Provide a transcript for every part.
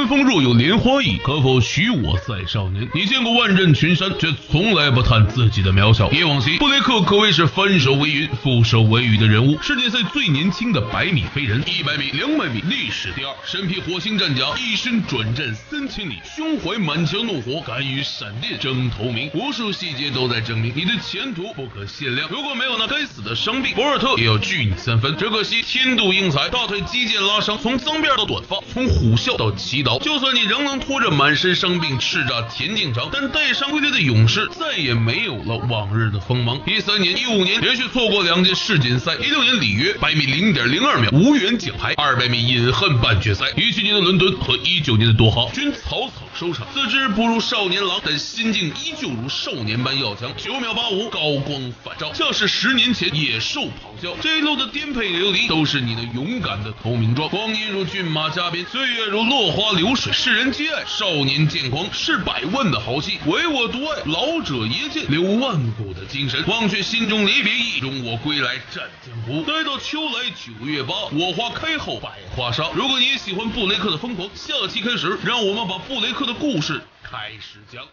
风若有莲花意，可否许我再少年？你见过万仞群山，却从来不谈自己的渺小。别往昔，布雷克可谓是翻手为云，覆手为雨的人物。世界赛最年轻的100米飞人，100米、200米历史第二，身披火星战甲，一身转战3000里，胸怀满腔怒火，敢与闪电争头名。无数细节都在证明你的前途不可限量。如果没有那该死的伤病，博尔特也要拒你3分。只可惜天妒英才，大腿肌腱拉伤，从脏辫到短发，从虎啸到祈祷。就算你仍能拖着满身伤病叱咤田径场，但带伤归来的勇士再也没有了往日的锋芒。13年、15年连续错过2届世锦赛，16年里约100米0.02秒无缘奖牌，200米饮恨半决赛，17年的伦敦和19年的多哈均草草收场。自知不如少年郎，但心境依旧如少年般要强。9秒85，高光返照，像是10年前野兽咆哮。这一路的颠沛流离，都是你的勇敢的投名状。光阴如骏马加鞭，岁月如落花流水，世人皆爱少年健狂，是百万的豪气，唯我独爱老者爷见，留万古的精神。忘却心中离别意，容我归来战江湖。待到秋来9月8，我花开后百花杀。如果你也喜欢布雷克的疯狂，下期开始，让我们把布雷克的故事开始讲。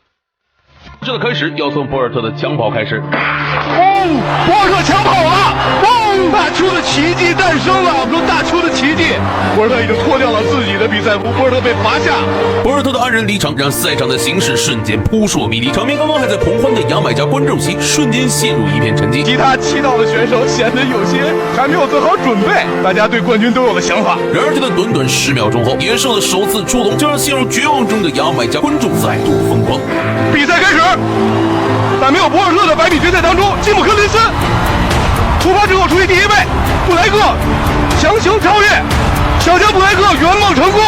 这的开始要从博尔特的抢跑开始。博尔特抢跑了！大邱的奇迹诞生了！我说大邱的奇迹，博尔特已经脱掉了自己的比赛服，博尔特被罚下。博尔特的黯然离场，让赛场的形势瞬间扑朔迷离。场面刚刚还在狂欢的牙买加观众席，瞬间陷入一片沉寂。其他祈祷的选手显得有些还没有做好准备，大家对冠军都有了想法。然而就在短短10秒钟后，野兽的首次出笼，就让陷入绝望中的牙买加观众再度疯狂。比赛开始，在没有博尔特的100米决赛当中，吉姆·科林斯出发之后处于第1位，布莱克强行超越，小将布莱克圆梦成功。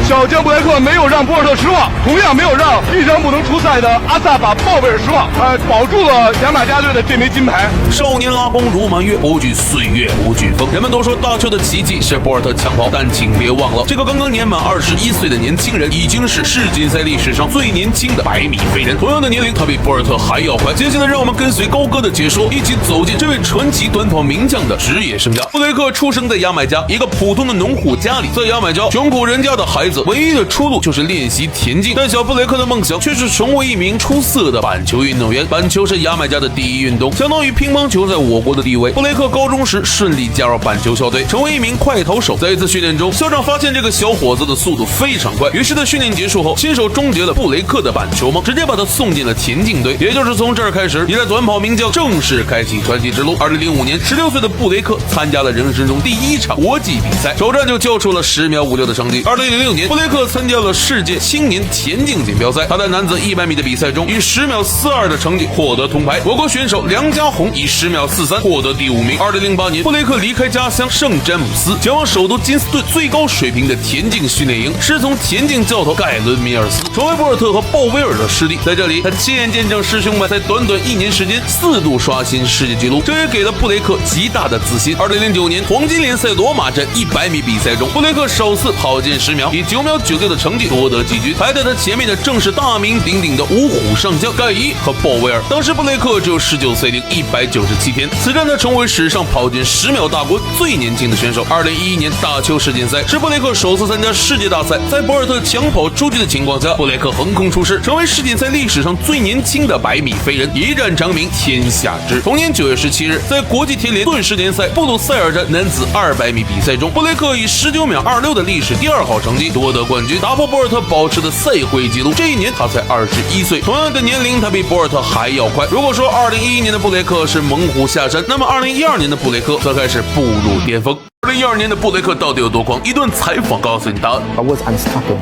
小将布莱克没有让博尔特失望，同样没有让一张不能出赛的阿萨巴鲍威尔失望，保住了牙买加队的这枚金牌。少年拉弓如满月，不惧岁月不惧风。人们都说大邱的奇迹是博尔特抢跑，但请别忘了，这个刚刚年满21岁的年轻人已经是世锦赛历史上最年轻的100米飞人。同样的年龄，他比博尔特还要快。接下来让我们跟随高哥的解说，一起走进这位传奇短跑名将的职业生涯。布雷克出生在牙买加一个普通的农户家里，在牙买加穷苦人家的孩子唯一的出路就是练习田径，但小布雷克的梦想却是成为一名出色的板球运动员。板球是牙买加的第一运动，相当于乒乓球在我国的地位。布雷克高中时顺利加入板球校队，成为一名快投手。在一次训练中，校长发现这个小伙子的速度非常快，于是在训练结束后，亲手终结了布雷克的板球梦，直接把他送进了田径队。也就是从这儿开始，一代短跑名将正式开启传奇之路。2005年，16岁的布雷克参加了人生中第1场国际比赛，首战就交出了10秒56的成绩。2006年，布雷克参加了世界青年田径锦标赛，他在男子100米的比赛中以10秒42的成绩获得铜牌。我国选手梁家宏以10秒43获得第5名。2008年，布雷克离开家乡圣詹姆斯，前往首都金斯顿最高水平的田径训练营，师从田径教头盖伦·米尔斯，成为博尔特和鲍威尔的师弟。在这里，他亲眼见证师兄们在短短1年时间4度刷新世界纪录，这也给了布雷克极大的自信。2009年，黄金联赛罗马站100米比赛中，布雷克首次跑进10秒，以9秒96的成绩夺得季军。排在他前面的正是大名鼎鼎的五虎上将盖伊和鲍威尔。当时布雷克只有19岁零197天，此战他成为史上跑进10秒大关最年轻的选手。2011年大邱世锦赛是布雷克首次参加世界大赛，在博尔特抢跑出局的情况下，布雷克横空出世，成为世锦赛历史上最年轻的100米飞人，一战成名天下知。同年9月17日，在国际田联顿世联赛布鲁塞尔站男子200米比赛中，布雷克以19秒26的历史第2好成绩夺得冠军，打破博尔特保持的赛会纪录。这一年他才21岁，同样的年龄他比博尔特还要快。如果说2011年的布雷克是猛虎下山，那么2012年的布雷克则开始步入巅峰。2012年的布雷克到底有多狂？一段采访告诉你答案。 I was unstoppable.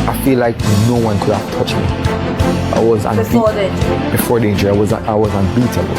I feel like no one could have touched me. I was before the injury. I was unbeatable.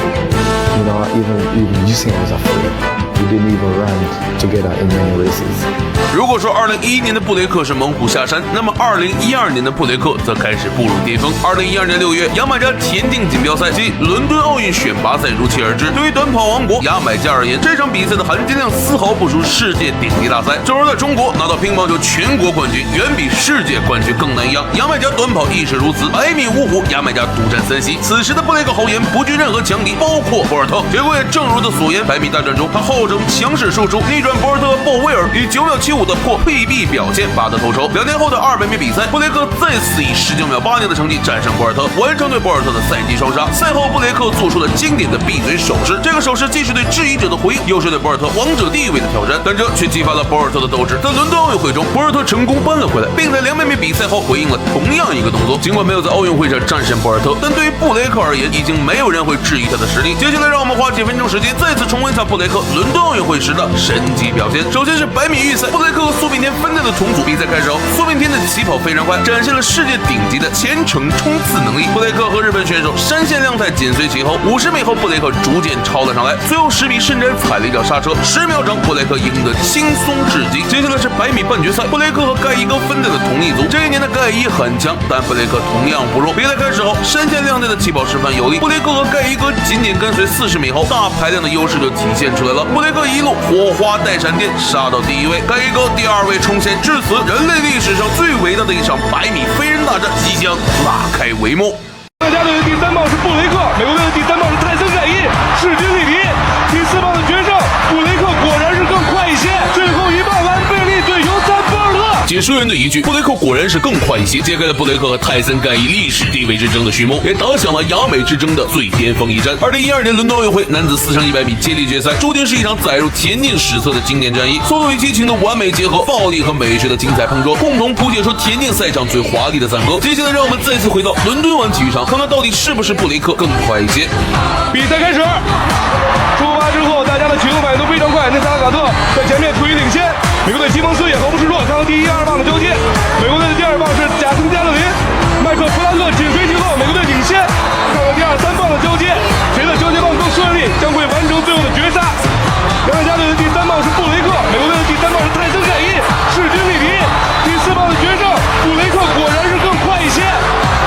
You know, even Usain was afraid. We didn't even run together in many races. 如果说2011年的布雷克是猛虎下山，那么2012年的布雷克则开始步入巅峰。2012年6月，牙买加田径锦标赛及伦敦奥运选拔赛如期而至。对于短跑王国牙买加而言，这场比赛的含金量丝毫不输世界顶级大赛。正如在中国拿到乒乓球全国冠军，远比世界冠军更难一样，牙买加短跑亦是如此。100米5虎，牙买加独占3席。此时的布雷克豪言不惧任何强敌，包括博尔特。结果也正如他所言，100米大战中，他号称强势输出，逆转博尔特和鲍威尔，以9秒75后的破 PB 表现拔得头筹。2天后的200米比赛，布雷克再次以19秒80的成绩战胜博尔特，完成对博尔特的赛季双杀。赛后，布雷克做出了经典的闭嘴手势，这个手势既是对质疑者的回应，又是对博尔特王者地位的挑战，但这却激发了博尔特的斗志。在伦敦奥运会中，博尔特成功扳了回来，并在200米比赛后回应了同样一个动作。尽管没有在奥运会上战胜博尔特，但对于布雷克而言，已经没有人会质疑他的实力。接下来，让我们花几分钟时间再次重温一下布雷克伦敦奥运会时的神级表现。首先是100米预赛，布雷克和苏炳添分队的重组。比赛开始后，苏炳添的起跑非常快，展现了世界顶级的前程冲刺能力。布雷克和日本选手山县亮太紧随其后，50米后布雷克逐渐超了上来，最后10米甚至踩了一脚刹车，10秒整布雷克赢得轻松至极。接下来是100米半决赛，布雷克和盖伊哥分队的同一组。这一年的盖伊很强，但布雷克同样不弱。比赛开始后，山县亮太的起跑十分有力，布雷克和盖伊哥紧紧跟随40米后，大排量的优势就体现出来了。布雷克一路火花带闪电杀到第1位，盖伊哥第2位冲线。至此，人类历史上最伟大的一场100米飞人大战即将拉开帷幕。大家队的第3棒是布雷克，美国队的第3棒是泰森盖伊，势均力敌。第4棒的决胜，布雷克果然是更快一些。最后一棒完贝利对尤塞博尔特。解说员的一句布雷克果然是更快一些，揭开了布雷克和泰森盖伊历史地位之争的序幕，也打响了亚美之争的最巅峰一战。2012年伦敦奥运会男子4乘100米接力决赛，注定是一场载入田径史册的经典战役。速度与激情的完美结合，暴力和美学的精彩碰撞，共同谱写出田径赛场最华丽的赞歌。接下来，让我们再次回到伦敦湾体育场，看看到底是不是布雷克更快一些。比赛开始，出发之后，大家的启动反应都非常快。内萨拉卡特在前面处于领先，美国队吉蒙斯也毫不示弱。看看第1、2棒的交接，美国队的第2棒是贾森加勒林，麦克弗兰克紧随其后，美国队领先。看看第2、3棒的交接，谁的交接棒更顺利，将会完成最后的绝杀。两家队的第3棒是布雷克，美国队的第3棒是泰森盖伊，势均力敌。第4棒的决胜，布雷克果然是更快一些。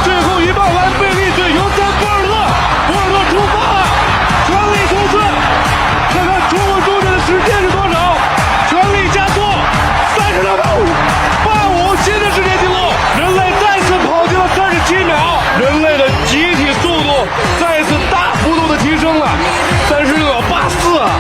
最后一棒完，贝利对尤塞博尔特，博尔特出发了，全力冲刺，看看中国终点的时间是多少？全力加速，36秒85，新的世界纪录，人类再次跑进了37秒，人类的集体速度再次大幅度的提升了，36秒84啊，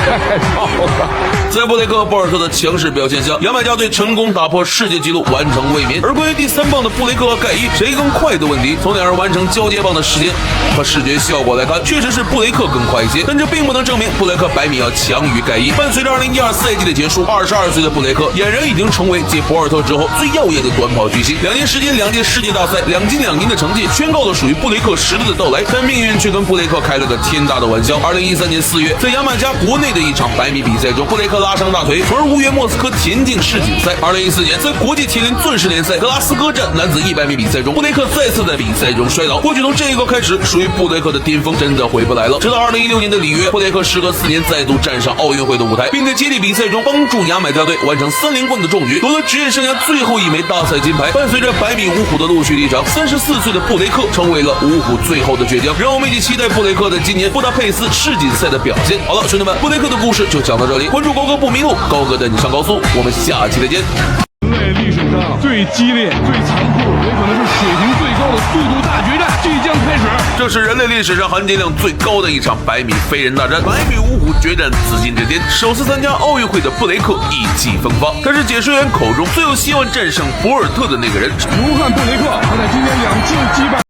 太棒了！在布雷克和博尔特的强势表现下，牙买加队成功打破世界纪录，完成卫冕。而关于第3棒的布雷克和盖伊谁更快的问题，从两人完成交接棒的时间和视觉效果来看，确实是布雷克更快一些，但这并不能证明布雷克100米要强于盖伊。伴随着2012赛季的结束，22岁的布雷克俨然已经成为继博尔特之后最耀眼的短跑巨星。2年时间，2届世界大赛2金2银的成绩，宣告了属于布雷克时代的到来。但命运却跟布雷克开了个天大的玩笑。2013年4月，在牙买加国内的一场100米比赛中，布雷克拉伤大腿，从而无缘莫斯科田径世锦赛。2014年，在国际铁人钻石联赛格拉斯哥站男子100米比赛中，布雷克再次在比赛中摔倒。或许从这一刻开始，属于布雷克的巅峰真的回不来了。直到2016年的里约，布雷克时隔4年再度站上奥运会的舞台，并在接力比赛中帮助牙买加队完成3连冠的壮举，夺得职业生涯最后一枚大赛金牌。伴随着100米五虎的陆续离场，34岁的布雷克成为了五虎最后的倔强。让我们一起期待布雷克在今年布达佩斯世锦赛的表现。好了，兄弟们，布雷克的故事就讲到这里。关注高哥不迷路，高哥带你上高速。我们下期再见。人类历史上最激烈、最残酷，也可能是水平最高的速度大决战即将开始。这是人类历史上含金量最高的一场100米飞人大战，100米五虎决战紫禁之巅。首次参加奥运会的布雷克意气风发，他是解说员口中最有希望战胜博尔特的那个人。卢汉·布雷克，他在今年2次击败。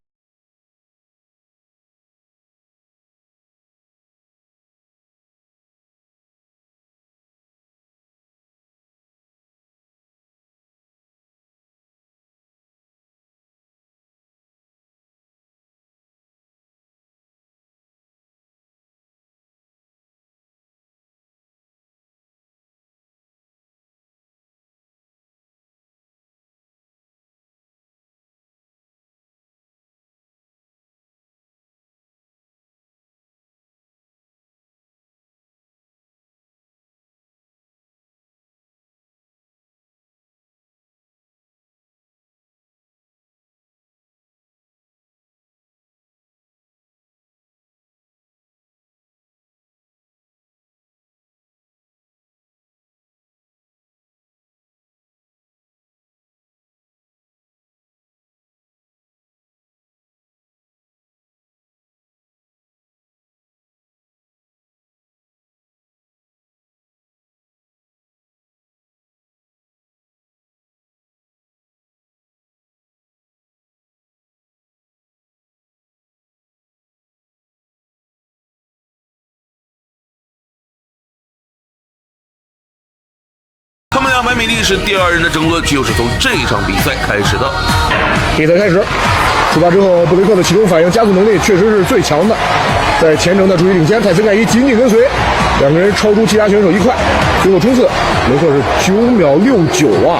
美历史第2人的争论就是从这场比赛开始的。比赛开始，出发之后，布雷克的启动反应加速能力确实是最强的，在前程的处于领先，泰森盖伊紧紧跟随，两个人超出其他选手1块。最后冲刺，布雷克是9秒69啊，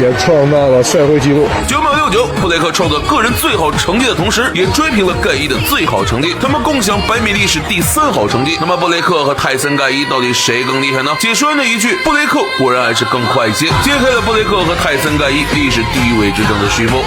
也创造了赛会纪录。9秒69，布雷克创造个人最好成绩的同时，也追平了盖伊的最好成绩，他们共享100米历史第3好成绩。那么布雷克和泰森盖伊到底谁更厉害呢？解说员的一句，布雷克果然还是更快一些，揭开了布雷克和泰森盖伊历史第1位之争的序幕。